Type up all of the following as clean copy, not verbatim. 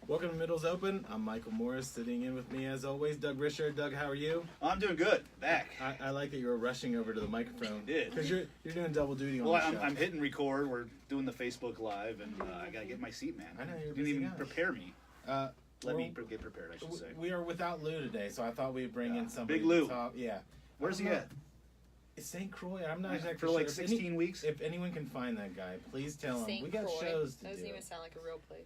Welcome to Middles Open. I'm Michael Morris. Sitting in with me, as always, Doug Risher. Doug, how are you? I'm doing good. Back. I like that you were rushing over to the microphone. I did. Because you're doing double duty on Well, the show. I'm hitting record. We're doing the Facebook Live, and I got to get my seat, man. I know, you're a didn't busy even guy. prepare me. Let me well, get prepared, I should say. We are without Lou today, so I thought we'd bring in somebody Big Lou. to talk. Yeah. Where's he at? It's St. Croix. I'm not exactly For sure. like If 16 weeks? If anyone can find that guy, please tell him. St. We got Croix. shows to That doesn't do. even sound like a real place.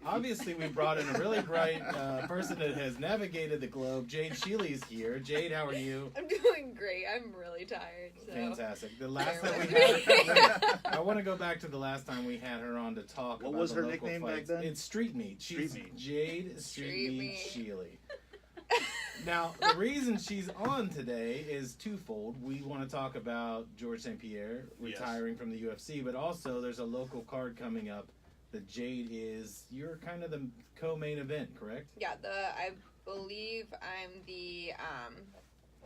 Obviously, we brought in a really bright person that has navigated the globe. Jayde Sheeley is here. Jayde, how are you? I'm doing great. I'm really tired. So. Fantastic. The last Bear time we with had me. her, I want to go back to the last time we had her on to talk What about was the her local nickname back fights. then? It's Street Meat. She's Street Meat. Jayde Street Meat Meat. Sheeley. Now, the reason she's on today is twofold. We want to talk about George St. Pierre retiring from the UFC, but also there's a local card coming up that Jayde is. You're kind of the co-main event, correct? Yeah, I believe I'm the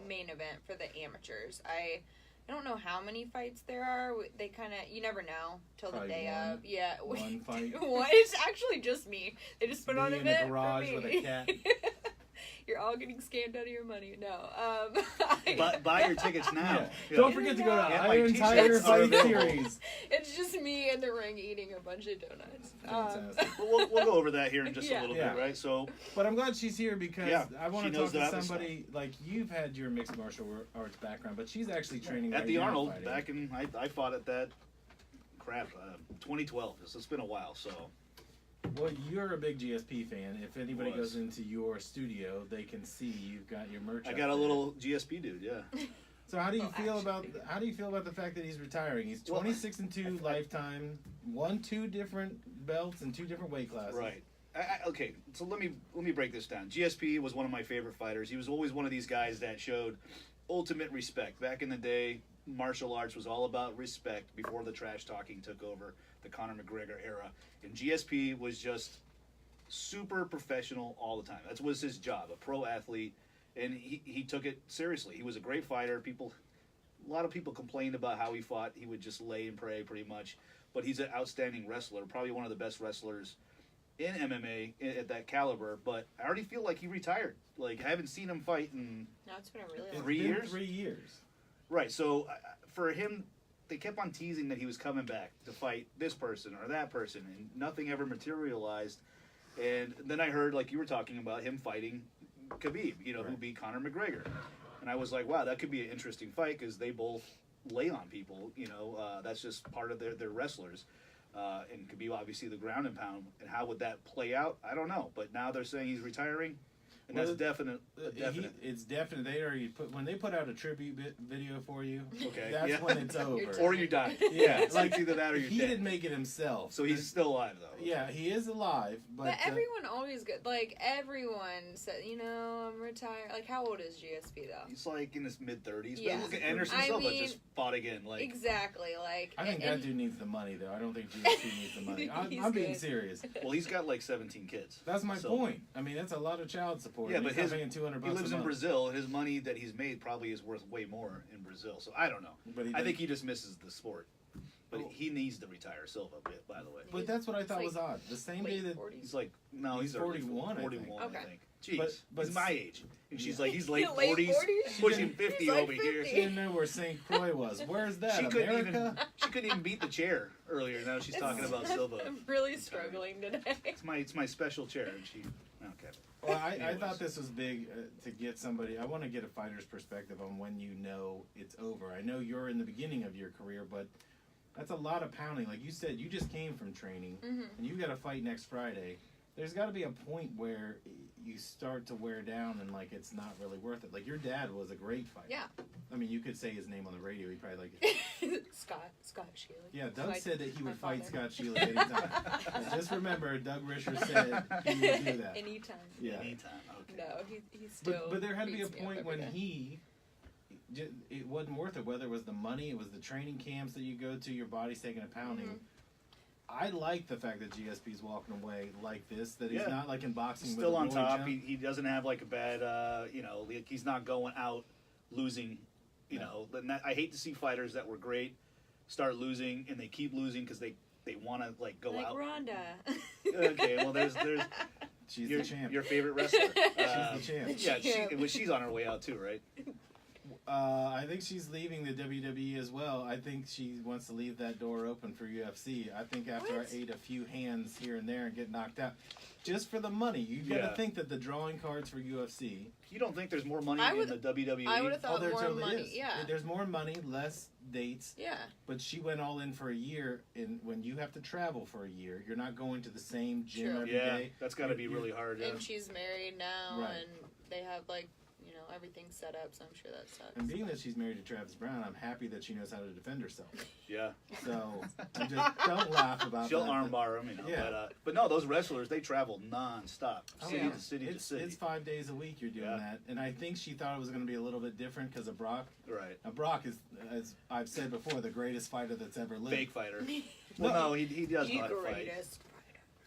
main event for the amateurs. I don't know how many fights there are. They kind of, you never know till Probably the day one. of. Yeah, One fight. One. It's actually just me. They just put Me on an in a event garage for with me. a cat. You're all getting scammed out of your money. No. But buy your tickets now. Yeah. Don't forget to go to Yeah, my Iron t-shirts Tiger are Fight available. Series. It's just me in the ring eating a bunch of donuts. Fantastic. We'll go over that here in just Yeah. a little Yeah. bit, right? So, But I'm glad she's here because Yeah, I want she to knows talk to that somebody like you've had your mixed martial arts background, but she's actually training at right the now Arnold, fighting. back in, I fought at that, 2012. It's been a while, so. Well, you're a big GSP fan. If anybody Was. goes into your studio, they can see you've got your merch. I up got a there. little GSP dude, yeah. So how do you Well, feel about actually- the fact that he's retiring? He's Well, 26-2 lifetime, won 2 different belts in 2 different weight classes. Right. Okay, so let me break this down. GSP was one of my favorite fighters. He was always one of these guys that showed ultimate respect. Back in the day, martial arts was all about respect before the trash talking took over, the Conor McGregor era. And GSP was just super professional all the time. That was his job, a pro athlete, and he took it seriously. He was a great fighter. A lot of people complained about how he fought. He would just lay and pray pretty much. But he's an outstanding wrestler, probably one of the best wrestlers in MMA at that caliber. But I already feel like he retired. Like, I haven't seen him fight in... No, it's been a really It's long 3 been years? 3 years. Right, so for him, they kept on teasing that he was coming back to fight this person or that person, and nothing ever materialized. And then I heard, like you were talking about, him fighting Khabib, who Right. beat Conor McGregor. And I was like, wow, that could be an interesting fight because they both lay on people, that's just part of their wrestlers. And Khabib obviously the ground and pound. And how would that play out? I don't know. But now they're saying he's retiring, and Well, that's definite. It's definite. They already when they put out a tribute video for you. Okay, That's yeah. when it's over. Or you die. Yeah, It's like either that or you're he dead. didn't make it himself. So he's still alive, though. Yeah, he is alive, But everyone always good. Like everyone said, I'm retired. Like, how old is GSP though? He's like in his mid-30s. Yeah. But look at Anderson I Silva mean, just fought again. Like, Exactly. Like I think and- that dude needs the money, though. I don't think GSP needs the money. He's I'm being good. serious. well, he's got like 17 kids. That's my So- point. I mean, that's a lot of child support. Yeah, and but he's not his- paying $200 He lives a in month. Brazil, and his money that he's made probably is worth way more in Brazil. So I don't know. But I think he just misses the sport. But he needs to retire, Silva, by the way. But that's what I thought Like was odd. The same day late that 40s. He's like, no, He's he's early 41, I think. 41, Okay. I think. Jeez, But he's my age. And she's Yeah. like, he's late Late 40s, 40s? pushing He's 50 like over here. 50. she didn't know where St. Croix was. Where's that? She couldn't America? she couldn't even beat the chair earlier. Now she's talking about Silva. I'm really struggling today. It's my special chair, and she okay. Well, I Anyways. thought this was big to get somebody. I want to get a fighter's perspective on when you know it's over. I know you're in the beginning of your career, but that's a lot of pounding. Like you said, you just came from training, Mhm. and you got to fight next Friday. There's got to be a point where you start to wear down and like it's not really worth it. Like your dad was a great fighter. Yeah. I mean, you could say his name on the radio. He probably like. Scott Sheeley. Yeah, Doug My- said that he my would fight father. Scott Sheeley anytime. And just remember, Doug Risher said he would do that. Anytime. Yeah. Anytime. Okay. No, he's still. But there had to be a beats me up point every when day. it wasn't worth it. Whether it was the money, it was the training camps that you go to, your body's taking a pounding. Mhm. I like the fact that GSP's walking away like this. That he's Yeah. not like in boxing. He's with still a on Roy top. Jones. He doesn't have like a bad, like he's not going out losing. I hate to see fighters that were great start losing and they keep losing because they want to like go Like out. Rhonda. Okay, well there's She's the champ. Your favorite wrestler. She's the champ. Yeah, she's on her way out too, right? I think she's leaving the WWE as well. I think she wants to leave that door open for UFC. I think after I ate a few hands here and there and get knocked out, just for the money. You got to think that the drawing cards for UFC. You don't think there's more money in the WWE? I would have thought there more totally money. is. Yeah. There's more money, less dates. Yeah. But she went all in for a year, and when you have to travel for a year, you're not going to the same gym every day. That's got to be really hard. Yeah. And she's married now, Right. and they have everything set up, so I'm sure that sucks. And being that she's married to Travis Brown, I'm happy that she knows how to defend herself. Yeah. So don't laugh about She'll that. armbar him, Yeah. But no, those wrestlers, they travel nonstop, city to city to city. It's 5 days a week you're doing that, and I think she thought it was going to be a little bit different because of Brock. Right. Now Brock is, as I've said before, the greatest fighter that's ever lived. Fake fighter. Well, no, he does know how to fight.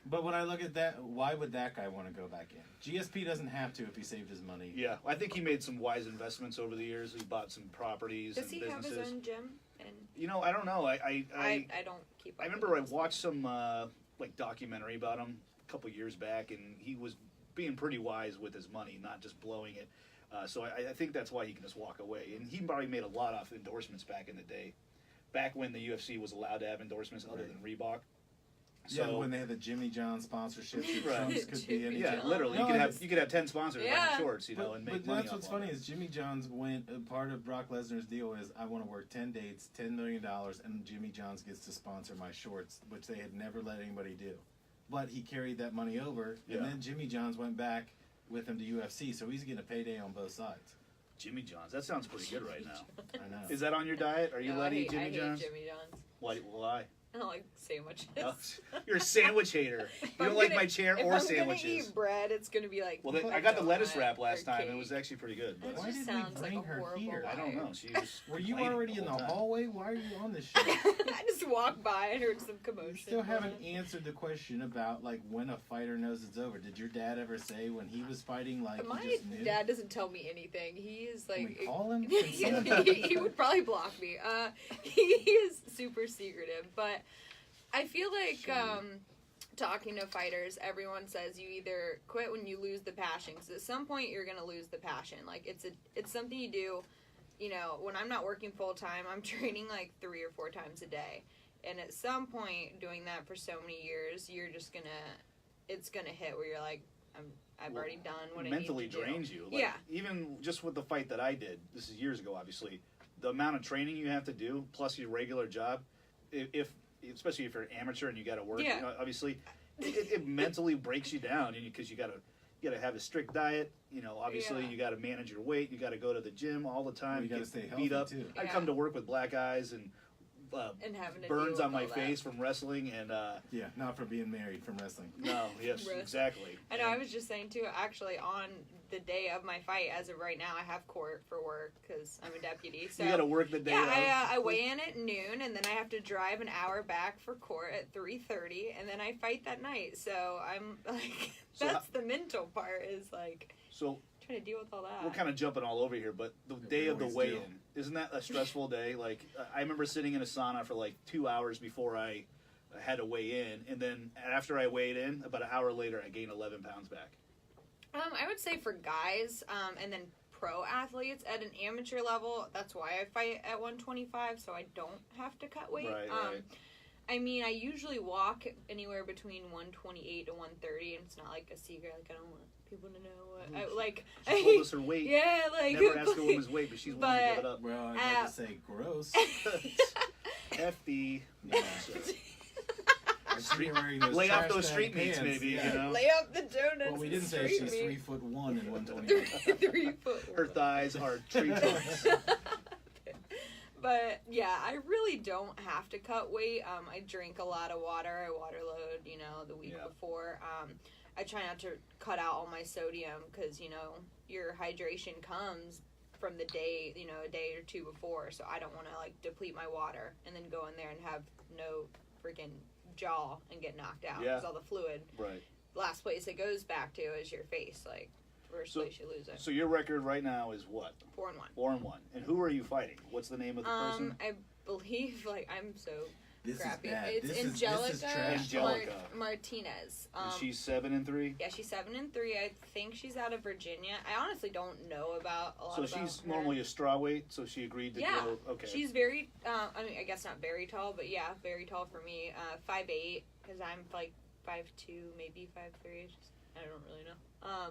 But when I look at that, why would that guy want to go back in? GSP doesn't have to if he saved his money. Yeah, I think he made some wise investments over the years. He bought some properties and businesses. Does he have his own gym? And I don't know. I don't keep up. I remember I watched some documentary about him a couple years back, and he was being pretty wise with his money, not just blowing it. So I think that's why he can just walk away. And he probably made a lot of endorsements back in the day, back when the UFC was allowed to have endorsements other than Reebok. So, when they had the Jimmy John sponsorships, Trunks could be any. Yeah, literally, you could have 10 sponsors on shorts, and make money. But that's what's funny is Jimmy John's part of Brock Lesnar's deal is I want to work 10 dates, $10 million, and Jimmy John's gets to sponsor my shorts, which they had never let anybody do. But he carried that money over, and then Jimmy John's went back with him to UFC, so he's getting a payday on both sides. Jimmy John's, that sounds pretty good right now. I know. Is that on your diet? Are you letting Jimmy John's? I hate Jimmy John's. Why? I don't like sandwiches. Oh, you're a sandwich hater. You don't like my chair or sandwiches. If I'm gonna eat bread, it's gonna be like. Well, I got the lettuce wrap last time. It was actually pretty good. That Why just did we sounds bring like a her horrible here? liar. I don't know. She was. Were you already in the hallway? Why are you on this show? I just walked by and heard some commotion. You still haven't answered the question about when a fighter knows it's over. Did your dad ever say when he was fighting he just knew? My dad doesn't tell me anything. He is like. Can we call him? he would probably block me. He is super secretive, but I feel like talking to fighters, everyone says you either quit when you lose the passion, because at some point you're gonna lose the passion. Like it's something you do. When I'm not working full time, I'm training 3 or 4 times a day, and at some point doing that for so many years, you're just it's gonna hit where you're like, I've already done what I need to do. Mentally drains you. Even just with the fight that I did, this is years ago, obviously, the amount of training you have to do plus your regular job, especially if you're an amateur and you got to work, obviously, it mentally breaks you down, because you got to have a strict diet. Obviously, you got to manage your weight. You got to go to the gym all the time. You got to stay healthy beat up. too. I come to work with black eyes and having to burns deal on with my all face from wrestling and not from being married, from wrestling. No, yes, exactly. I know. I was just saying too. Actually, on the day of my fight, as of right now, I have court for work because I'm a deputy. So you got to work the day. Yeah, I weigh in at noon, and then I have to drive an hour back for court at 3:30, and then I fight that night. So I'm like, that's the mental part is So trying to deal with all that. we're kind of jumping all over here, but the day of the weigh-in, isn't that a stressful day? I remember sitting in a sauna for 2 hours before I had to weigh in, and then after I weighed in, about an hour later, I gained 11 pounds back. I would say for guys, and then pro athletes at an amateur level, that's why I fight at 125, so I don't have to cut weight. Right. I mean, I usually walk anywhere between 128 to 130, and it's not like a secret. I don't want people to know what She told us her weight. Yeah, never ask a woman's weight, but she's willing to give it up. Well, I'd like to say gross. FD. Lay off those street meats, maybe. Lay off the donuts. Well, we didn't say she's 3'1" and 125. 3 foot. Her thighs are tree trunks. But yeah, I really don't have to cut weight. I drink a lot of water. I water load, the week before. I try not to cut out all my sodium because, your hydration comes from the day, a day or two before. So I don't want to deplete my water and then go in there and have no freaking jaw and get knocked out because all the fluid. Right. Last place it goes back to is your face. First place you lose it. So your record right now is what? 4-1. 4-1. And who are you fighting? What's the name of the person? I believe I'm so This crappy. is bad. It's this Angelica, is trash. Angelica. Martinez. Is she 7-3? Yeah, she's 7-3. I think she's out of Virginia. I honestly don't know about a lot. So about she's her. normally a straw weight, so she agreed to go. Okay. She's very. I mean, I guess not very tall, but yeah, very tall for me. 5'8", because I'm like 5'2", maybe 5'3". I don't really know.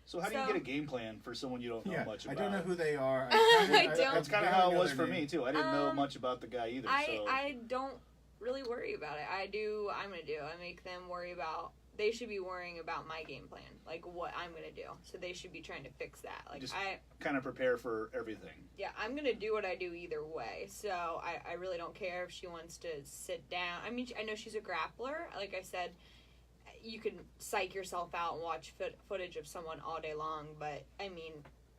So how do you get a game plan for someone you don't know much about? I don't know who they are. I don't. That's kind of how it was for me too. I didn't know much about the guy either. I don't really worry about it. I'm gonna do. I make them worry about. They should be worrying about my game plan, like what I'm gonna do. So they should be trying to fix that. Like just kind of prepare for everything. Yeah, I'm gonna do what I do either way. So I really don't care if she wants to sit down. I mean, I know she's a grappler. Like I said, you can psych yourself out and watch footage of someone all day long, but I mean,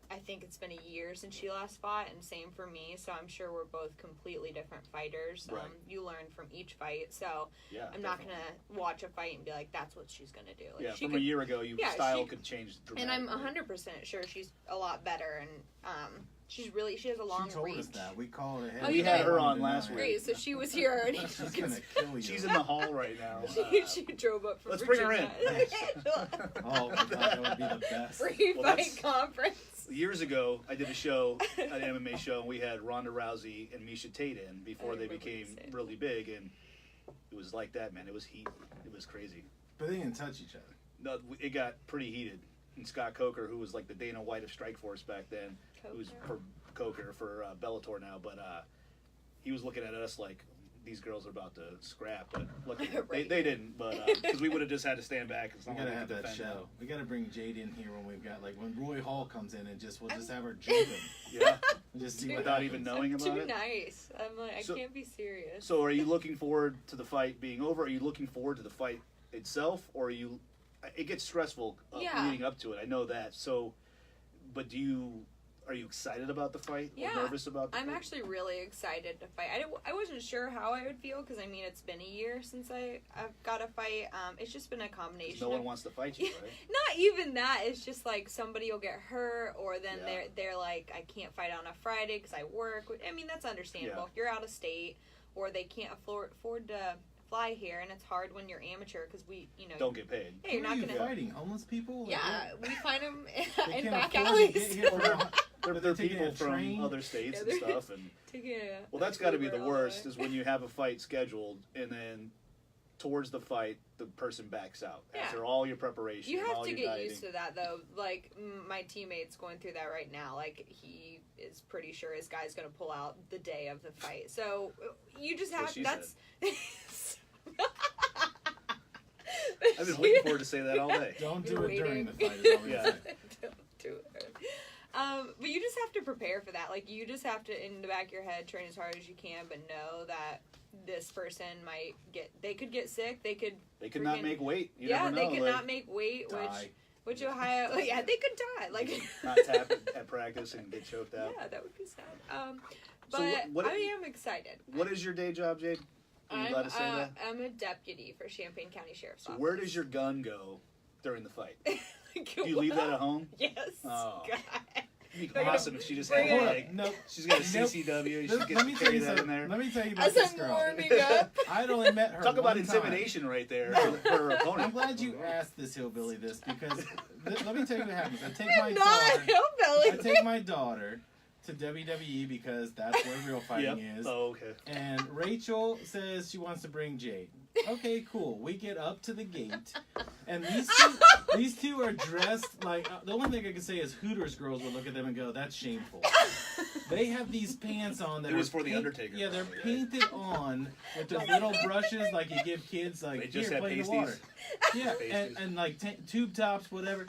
I think it's been a year since she last fought, and same for me, so I'm sure we're both completely different fighters. Right. You learn from each fight, so yeah, I'm not going to watch a fight and be like, that's what she's going to do. Like, from a year ago, your style could change dramatically. And I'm 100% sure she's a lot better, and she has a long reach. She told us that. We called it. Oh, we had her on last week. Great, so she was here already. She's going to kill you. She's in the hall right now. She drove up from Let's Virginia. bring her in. Oh, that would be the best. Free fight conference. Years ago, I did a show, an MMA show, and we had Ronda Rousey and Miesha Tate in before they became really big, and it was like that, man. It was heat. It was crazy. But they didn't touch each other. No, it got pretty heated. And Scott Coker, who was like the Dana White of Strikeforce back then, who's for Coker for Bellator now, but he was looking at us like these girls are about to scrap, but luckily Right. they didn't, but because we would have just had to stand back. We gotta have that show. Them. We gotta bring Jade in here when we've got when Roy Hall comes in and we'll just have her jumping. Yeah, and just see without even knowing about too it. Nice. I'm like, I can't be serious. So, are you looking forward to the fight being over? Are you looking forward to the fight itself, or are you? It gets stressful leading up to it. I know that. So, but are you excited about the fight? Yeah, or nervous about the fight? I'm actually really excited to fight. I wasn't sure how I would feel because, I mean, it's been a year since I've got a fight. It's just been a combination. No one wants to fight you, right? Not even that. It's just like somebody will get hurt, or then they're like, I can't fight on a Friday because I work. I mean, that's understandable. Yeah. If you're out of state, or they can't afford to fly here, and it's hard when you're amateur because we, don't get paid. Hey, you're not gonna fighting homeless people. Yeah, we find them they in can't back afford to get alleys. here They're people from other states and stuff, and well, that's got to be the worst. Is when you have a fight scheduled and then towards the fight the person backs out after all your preparation. You have all to your get dieting. used to that though. Like my teammate's going through that right now. Like he is pretty sure his guy's going to pull out the day of the fight. So you just have that's. I've been waiting for her to say that all day. Don't do it during the fight. Don't do it. But you just have to prepare for that. Like, you just have to, in the back of your head, train as hard as you can, but know that this person they could get sick. They could not make weight. You never know. They could not make weight, which Ohio, they could die. Like, not tap at practice and get choked out. Yeah, that would be sad. So but I am excited. What is your day job, Jade? Are you allowed to say that? I'm a deputy for Champaign County Sheriff's Office. Where does your gun go during the fight? Do you leave that at home? Yes. Oh. God. It'd be awesome if she just had she's got a CCW. She gets carry that in there. Let me tell you about As this I'm girl. warming up. I'd only met her. Talk about one intimidation time. right there for her opponent. I'm glad you asked this hillbilly this because let me tell you what happens. I take I'm not a hillbilly. I take my daughter to WWE because that's where real fighting is. Oh, okay. And Rachel says she wants to bring Jade. Okay, cool. We get up to the gate, and these two are dressed like the only thing I can say is Hooters girls would look at them and go, "That's shameful." They have these pants on that it was for the Undertaker. Yeah, they're painted on with those little brushes like you give kids, like they just here, play in the water. Yeah, and like tube tops, whatever.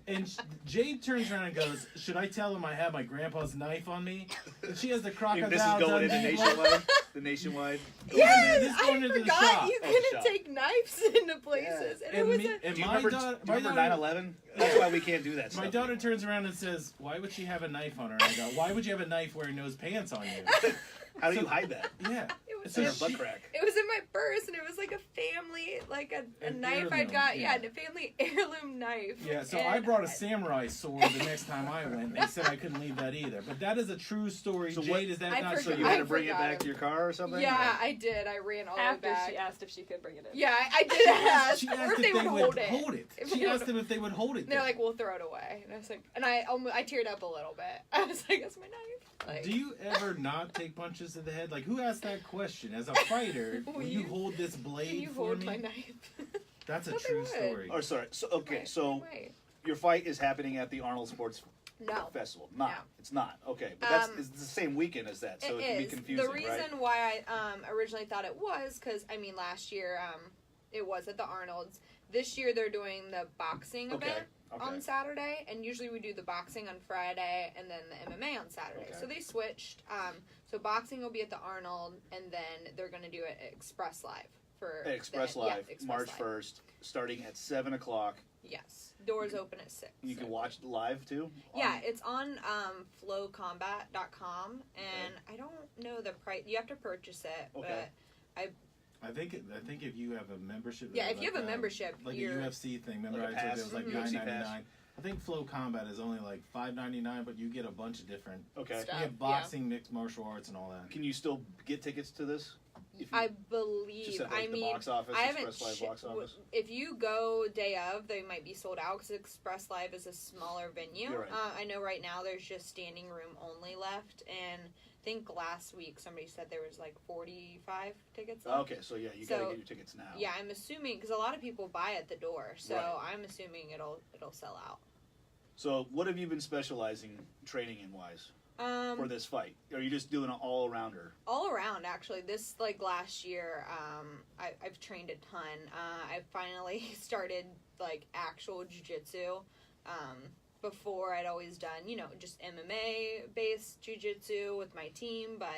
And Jade turns around and goes, "Should I tell him I have my grandpa's knife on me?" And she has the crocodile. This is going into Nationwide. The Nationwide. Yes, going into the forgot shop. you couldn't take knives into places. Yeah. And it was Do you remember 9/11? That's why we can't do that My stuff. daughter turns around and says, "Why would she have a knife on her?" And I go, "Why would you have a knife wearing those pants on you?" How do you hide that? Yeah. It So and her she- butt crack. It was in my purse, and it was like a family, like a An knife I heirloom, got. yeah. Yeah, a family heirloom knife. Yeah, so And I brought a samurai sword the next time I went. They said I couldn't leave that either. But that is a true story. So Jade, what- is that I not So forgot- you true? had I to bring it forgot back him. to your car or something? Yeah, I did. I ran all the way After back. she asked if she could bring it in. Yeah, I did ask. She Or asked if they would hold it. If She they asked would- them if they would hold it. And they're there. like, "We'll throw it away." And I was like, and I teared up a little bit. I was like, "That's my knife." Like, Do you ever not take punches to the head? Like, who asked that question? As a fighter, will you hold this blade Can you for hold me? my knife? That's a Thought they true would. story. Oh, sorry. So okay, Right, so right. your fight is happening at the Arnold Sports No. Festival. Not. No. It's not. Okay, but that's Um, it's the same weekend as that, so it, It can be is. confusing, The reason right? why I originally thought it was because I mean last year it was at the Arnold's. This year they're doing the boxing Okay. event Okay. on Saturday, and usually we do the boxing on Friday and then the MMA on Saturday. Okay. So they switched. So boxing will be at the Arnold, and then they're going to do it at Express Live for Express the- Live, Express March Live. 1st, starting at 7:00. Yes, doors open at 6. You can so- watch it live too. Yeah, it's on flowcombat.com, and I don't know the price. You have to purchase it, Okay. I think if you have a membership. Yeah, if you like have a membership, like you're- a UFC thing. Remember Like a I told you pass, it was like UFC $9.99. I think Flow Combat is only like $5.99, but you get a bunch of different. Okay. Stuff. You get boxing, mixed martial arts, and all that. Can you still get tickets to this? If you- I believe. Just at like I the mean, box office, I haven't. Express Live box office. If you go day of, they might be sold out because Express Live is a smaller venue. You're right. I know right now there's just standing room only left, and I think last week somebody said there was like 45 tickets left. Okay, so yeah, you So, gotta get your tickets now. Yeah, I'm assuming because a lot of people buy at the door, so Right. I'm assuming it'll sell out. So what have you been specializing training in wise for Um, this fight? Are you just doing an all arounder? all around actually. This like last year, I've trained a ton. I finally started like actual jiu-jitsu. Before I'd always done, just MMA based jiu-jitsu with my team, but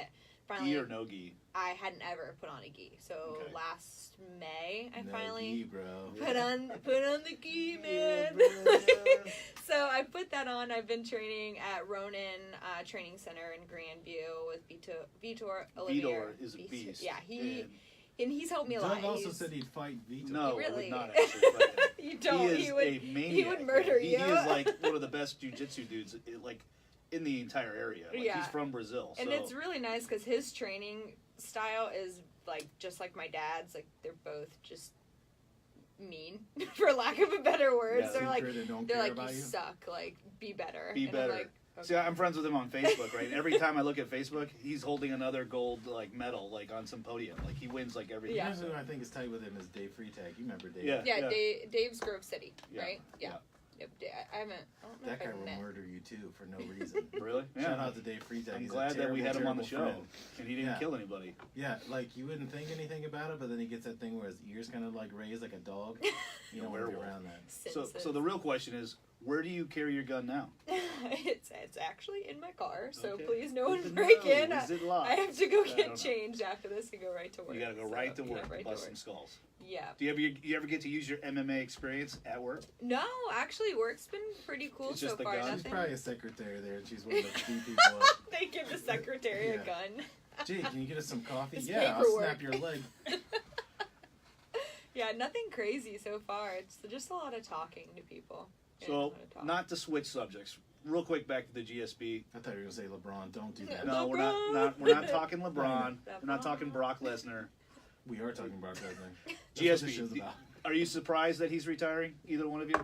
finally Gi or no gi? I hadn't ever put on a gi. So Okay. last May I No finally gi, bro. put on the gi, man. So I put that on. I've been training at Ronin Training Center in Grandview with Vitor Olivier. Vitor is a beast. Yeah, And and he's helped me a lot. Doug also He's- said he'd fight Vito. no, I really- would not actually fight him. you don't. He is would. a maniac. he would murder He you. is like one of the best jiu-jitsu dudes, like in the entire area. Like, Yeah. he's from Brazil, And so it's really nice because his training style is like just like my dad's. Like they're both just mean, for lack of a better word. Yeah, they're like Secret and don't they're care like about you you. suck. Like be better. Be And better. I'm like, See, I'm friends with him on Facebook, right? Every time I look at Facebook, he's holding another gold like medal, like on some podium. Like he wins like every You year. know who I think is tight with him is Dave Freetag. You remember Dave? Yeah. yeah, Dave's Grove City, Yeah, right? yeah. Yep. I don't know That if guy I've will met. murder you too for no reason. Really? Shout out to Dave Freetag. I'm He's glad a that we terrible, had him on the terrible show, friend. and he didn't Yeah. kill anybody. Yeah, like you wouldn't think anything about it, but then he gets that thing where his ears kind of like raised like a dog. You don't want to be werewolf. around that. So the real question is, where do you carry your gun now? it's actually in my car, so Okay. please no one Good to break know. in. Is it I locked? have to go I don't get know. changed after this and go right to work. You gotta go So, right to yeah, work, right to busting work. skulls. Yeah. Do you ever get to use your MMA experience at work? No, actually, work's been pretty cool It's so just the far. gun? She's Nothing. probably a secretary there, and she's one of the few people up. They give the secretary a Yeah. gun. Gee, can you get us some coffee? It's Yeah, I'll paperwork. snap your leg. Yeah, nothing crazy so far. It's just a lot of talking to people. Getting So, a lot of talk. not to switch subjects, real quick back to the GSP. I thought you were gonna say LeBron. Don't do that. No, we're LeBron. not talking LeBron. We're not talking Brock Lesnar. We are talking Brock Lesnar. That's what GSP. this show's about. Are you surprised that he's retiring? Either one of you?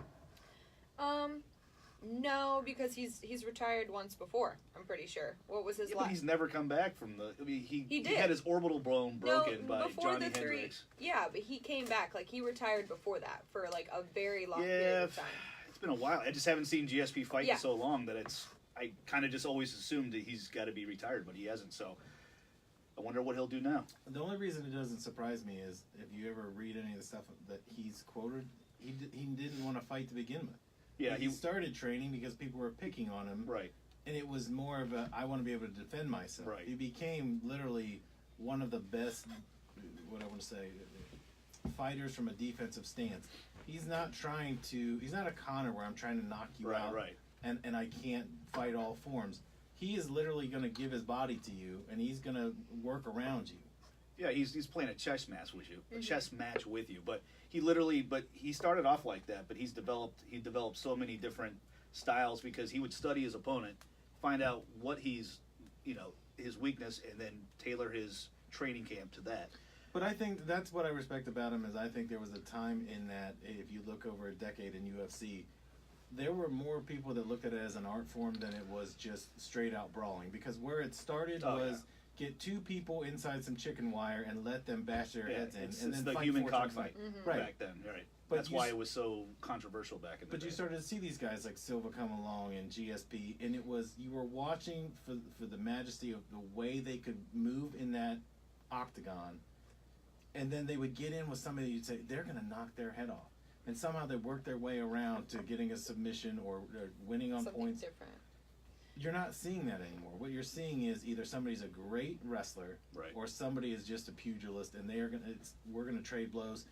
No, because he's retired once before. I'm pretty sure. What was his Yeah, but last? he's never come back from the. I mean, he did. had his orbital bone broken no, by before Johnny the three. Hendricks. Yeah, but he came back. Like he retired before that for like a very long Yeah, period of time. it's been a while. I just haven't seen GSP fight Yeah. in so long that it's. I kind of just always assumed that he's got to be retired, but he hasn't. So I wonder what he'll do now. The only reason it doesn't surprise me is if you ever read any of the stuff that he's quoted, he didn't want to fight to begin with. Yeah, he started training because people were picking on him, right. and it was more of a I want to be able to defend myself. Right. He became literally one of the best, what I want to say, fighters from a defensive stance. He's not a Conor where I'm trying to knock you Right, out, right. and I can't fight all forms. He is literally going to give his body to you, and he's going to work around you. Yeah, he's playing a chess match with you, But he started off like that. But he developed so many different styles because he would study his opponent, find out what his weakness, and then tailor his training camp to that. But I think that's what I respect about him is I think there was a time in that if you look over a decade in UFC, there were more people that looked at it as an art form than it was just straight out brawling. Because where it started was get two people inside some chicken wire and let them bash their heads in, and then the fight human 4 times cockfight back then, right? But that's why it was so controversial back in the day. But you started to see these guys like Silva come along and GSP, and it was you were watching for the majesty of the way they could move in that octagon. And then they would get in with somebody you'd say, they're going to knock their head off. And somehow they work their way around to getting a submission or winning on Something points. different. You're not seeing that anymore. What you're seeing is either somebody's a great wrestler or somebody is just a pugilist, and we're going to trade blows.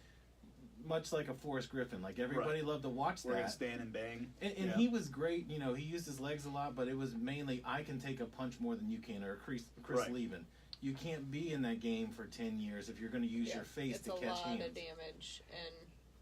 Much like a Forrest Griffin. Like, everybody loved to watch that. We're going to stand and bang. And he was great. You know, he used his legs a lot, but it was mainly, I can take a punch more than you can, or Chris Levin. You can't be in that game for 10 years if you're going to use your face to catch hands. It's a lot of damage, and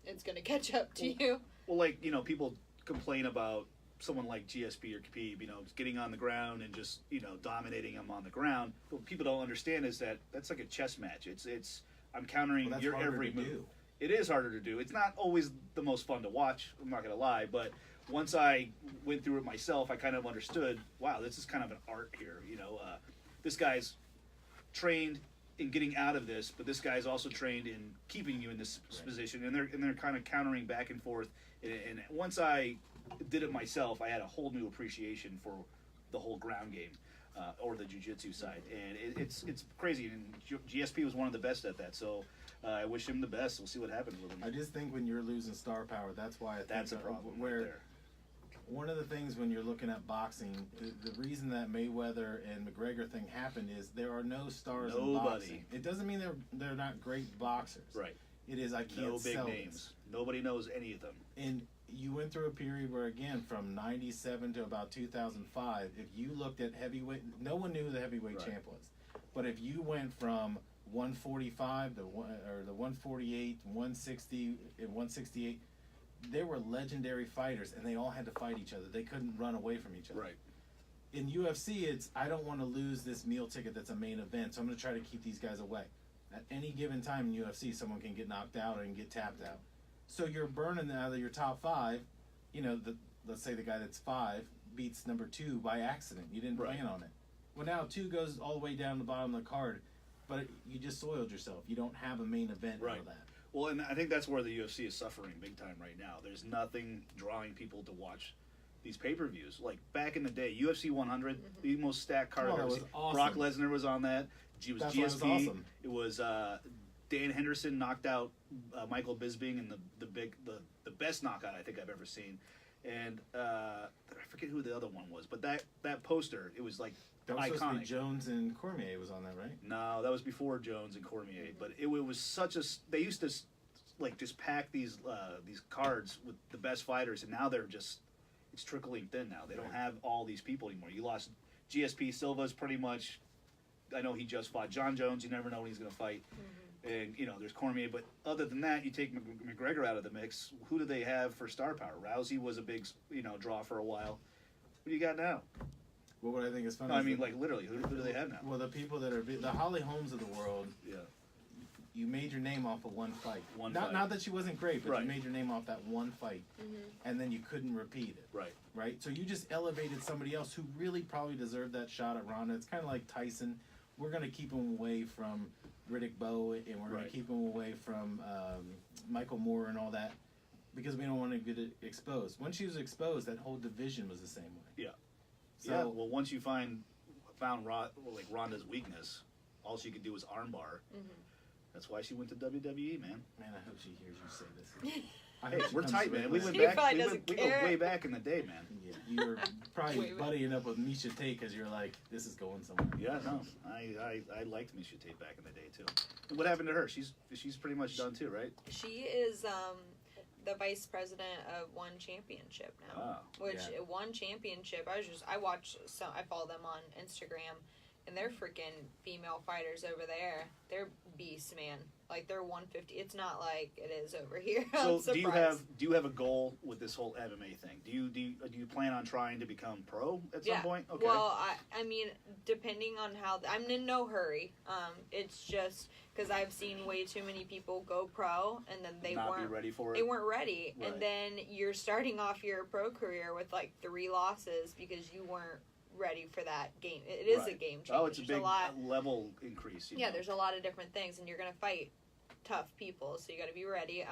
it's going to catch up to you. Well, like, people complain about someone like GSP or Khabib, getting on the ground and just, dominating him on the ground. What people don't understand is that that's like a chess match. It's I'm countering your every move. It is harder to do. It's not always the most fun to watch, I'm not going to lie, but once I went through it myself, I kind of understood, wow, this is kind of an art here. This guy's trained in getting out of this, but this guy's also trained in keeping you in this position, and they're kind of countering back and forth. And once I did it myself, I had a whole new appreciation for the whole ground game or the jiu-jitsu side, and it's crazy. And GSP was one of the best at that, so I wish him the best. We'll see what happens with him. I just think when you're losing star power, that's why I think that's a problem. Where right there. One of the things when you're looking at boxing, the reason that Mayweather and McGregor thing happened is there are no stars in boxing. It doesn't mean they're not great boxers. Right. It is I can't sell no big names. This. Nobody knows any of them. And you went through a period where, again, from 97 to about 2005, if you looked at heavyweight, no one knew who the heavyweight champ was. But if you went from 145 to the 148, 160, and 168, they were legendary fighters, and they all had to fight each other. They couldn't run away from each other. Right. In UFC, it's, I don't want to lose this meal ticket that's a main event, so I'm going to try to keep these guys away. At any given time in UFC, someone can get knocked out and get tapped out. So you're burning out of your top 5, let's say the guy that's 5 beats number 2 by accident. You didn't plan on it. Well, now 2 goes all the way down the bottom of the card, but you just soiled yourself. You don't have a main event out of that. Well, and I think that's where the UFC is suffering big time right now. There's nothing drawing people to watch these pay-per-views. Like, back in the day, UFC 100, the most stacked card I've ever seen. Awesome. Brock Lesnar was on that. It was That's GSP. It was awesome. It was Dan Henderson knocked out Michael Bisping in the best knockout I think I've ever seen. And I forget who the other one was, but that poster, it was like that was iconic. Supposed to be Jones and Cormier was on that, right? No, that was before Jones and Cormier. But it was such a. They used to just pack these cards with the best fighters, and now they're just it's trickling thin now. They don't have all these people anymore. You lost GSP. Silva's pretty much. I know he just fought John Jones. You never know when he's going to fight. And there's Cormier, but other than that, you take McGregor out of the mix. Who do they have for star power? Rousey was a big draw for a while. What do you got now? Well, what I think is funny. No, I mean, like, literally, who do they have now? Well, the people that are the Holly Holmes of the world. Yeah. You made your name off of one fight. Fight. Not that she wasn't great, but you made your name off that one fight, and then you couldn't repeat it. Right. So you just elevated somebody else who really probably deserved that shot at Ronda. It's kind of like Tyson. We're going to keep him away from Riddick Bowe, and we're going to keep him away from Michael Moore and all that, because we don't want to get it exposed. When she was exposed, that whole division was the same way. Yeah. So, well, once you found Ronda's weakness, all she could do was armbar. That's why she went to WWE, man. Man, I hope she hears you say this. Hey, we're tight, man. We went He back. probably We go way back in the day, man. Yeah, you were probably buddying up with Misha Tate because you're like, this is going somewhere. Yeah, no, I liked Misha Tate back in the day too. And what happened to her? She's pretty much done too, right? She is the vice president of One Championship now. One Championship. I follow them on Instagram, and they're freaking female fighters over there. They're beasts, man. Like they're 150. It's not like it is over here. So do you have a goal with this whole MMA thing? Do you plan on trying to become pro at some point? Okay. Well, I mean, depending on how I'm in no hurry. It's just because I've seen way too many people go pro and then they not weren't be ready for it. They weren't ready, Right. and then you're starting off your pro career with like 3 losses because you weren't ready for that game. It is a game change. Oh, it's a big lot, level increase. Yeah, there's a lot of different things, and you're gonna fight tough people, so you got to be ready.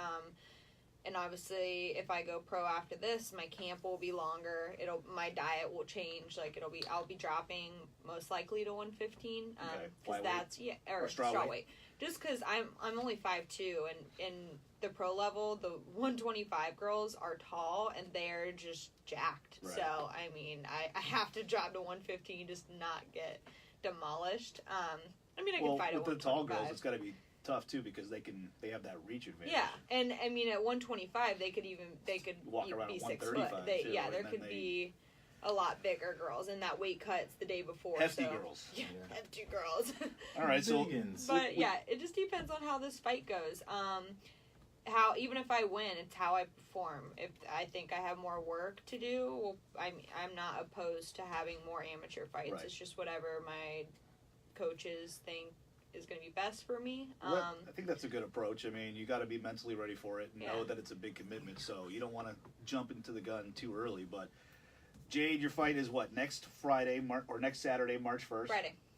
And obviously, if I go pro after this, my camp will be longer. My diet will change. Like I'll be dropping most likely to 115. Because that's or straw weight. Just because I'm only 5'2", and in the pro level, the 125 girls are tall and they're just jacked. Right. So I mean, I have to drop to 115 just to not get demolished. I mean, I can fight at 125. With the tall girls, it's got to be tough too because they have that reach advantage. Yeah, and I mean at 125 they could walk around be at 6 foot. too, There could be a lot bigger girls, and that weight cuts the day before. Hefty girls. Yeah, hefty girls. All right, so but yeah, it just depends on how this fight goes. How even if I win, it's how I perform. If I think I have more work to do, well, I'm not opposed to having more amateur fights. Right. It's just whatever my coaches think is going to be best for me. I think that's a good approach. I mean, you got to be mentally ready for it and know that it's a big commitment. So you don't want to jump into the gun too early. But Jade, your fight is what, next Friday or next Saturday, March 1st?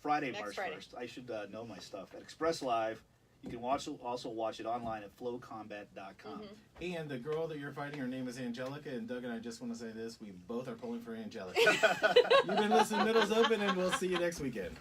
Friday, March 1st. I should know my stuff. At Express Live. You can also watch it online at flowcombat.com. Mm-hmm. And the girl that you're fighting, her name is Angelica. And Doug and I just want to say this: we both are pulling for Angelica. You've been listening to Middles Open, and we'll see you next weekend.